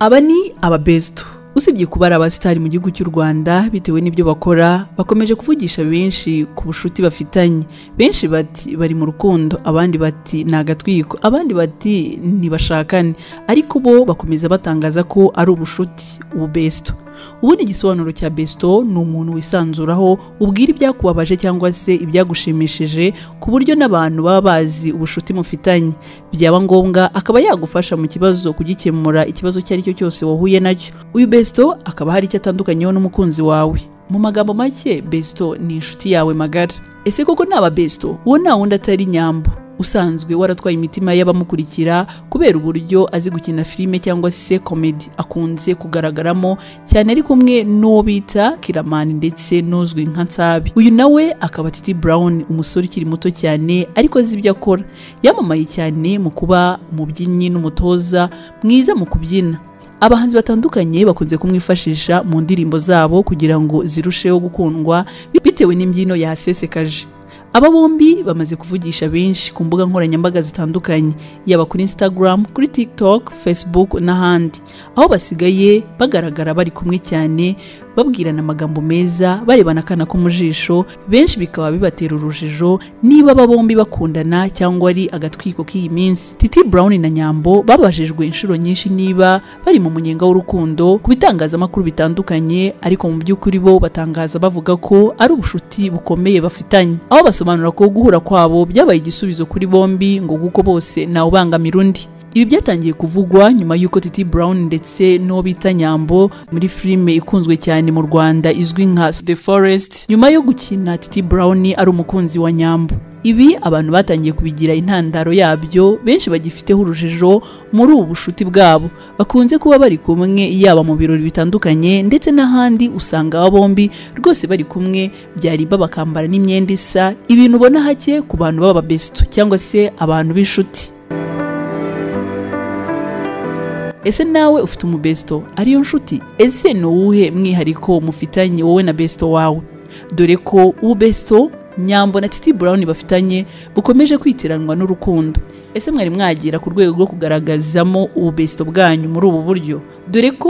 Aba ni ababesto. Usibye kuba ari abasitari mu gihugu cy'u Rwanda bitewe n'ibyo bakora, bakomeje kuvugisha benshi ku bushuti bafitanye. Benshi bati bari mu rukundo, abandi bati nagatwiko, abandi bati ntibashakane, ariko bo bakomeza batangaza ko ari ubushuti, ububesto. Ubundi igisobanuro cya besto ni umuntu wisanzuraho, ubwira ibyakubabaje cyangwa se ibyagushimishije ku buryo n'abantu baba bazi ubushuti mufitanye, byaba ngombwa akaba yagufasha mu kibazo kugikemura ikibazo cyari cyo cyose wahuye nacyo. Uyu besto akaba hari icyo atandukanyeho n'umukunzi wawe. Mu magambo make, besto ni inshuti yawe magara. Ese koko naba besto uwo nta wundi atari Nyambo, usanzwe waratwaye imitima y'abamukurikira kubera uburyo azi gukina filime cyangwa se comedy akunze kugaragaramo cyane, ari kumwe n'uwo bita Kiramani ndetse n'uzwi nka Nsabi. Uyu nawe akaba Titi Brown, umusore ukiri muto cyane ariko azi ibyo akora. Yamamaye cyane mu kuba umubyinnyi n'umutoza mwiza mu kubyina. Abahanzi batandukanye bakunze kumwifashisha mu ndirimbo zabo kugira ngo zirusheho gukundwa bitewe n'imbyino yahasesekaje. Aba bombi bamaze kuvugisha benshi ku mbuga nkoranyambaga zitandukanye, yaba kuri Instagram, kuri TikTok, Facebook n'ahandi, aho basigaye bagaragara bari kumwe cyane, babwirana amagambo meza, barebana akana ko mu jisho. Benshi bikaba bibatera urujijo niba aba bombi bakundana cyangwa ari agatwiko k'iyi minsi. Titi Brown na Nyambo babajijwe inshuro nyinshi niba bari mu munyenga w'urukundo ku bitangazamakuru bitandukanye, ariko mu by'ukuri bo batangaza bavuga ko ari ubushuti bukomeye bafitanye, aho basobanura ko guhura kwabo byabaye igisubizo kuri bombi ngo kuko bose ntawe ubangamira undi. Ibi byatangiye kuvugwa nyuma y'uko Titi Brown ndetse n'uwo bita Nyambo muri filime ikunzwe cyane mu Rwanda izwi nka The Forest, nyuma yo gukina Titi Brown ari umukunzi wa Nyambo. Ibi abantu batangiye kubigira intandaro yabyo, benshi bagifiteho urujijo muri ubu bushuti bwabo. Bakunze kuba bari kumwe yaba mu birori bitandukanye ndetse n'ahandi, usanga aba bombi rwose bari kumwe, byariba bakambara n'imyenda isa, ibintu ubona hake ku bantu baba besto cyangwa se abantu b'inshuti. Ese nawe ufite umubesto ariyo nshuti? Ese ni uwuhe mwihariko mufitanye wowe na besto wawe? Dore ko ubesto Nyambo na Titi Brown bafitanye bukomeje kwitiranwa n'urukundo. Ese mwari mwagira ku rwego rwo kugaragazamo ububesto bwanyu muri ubu buryo? Dore ko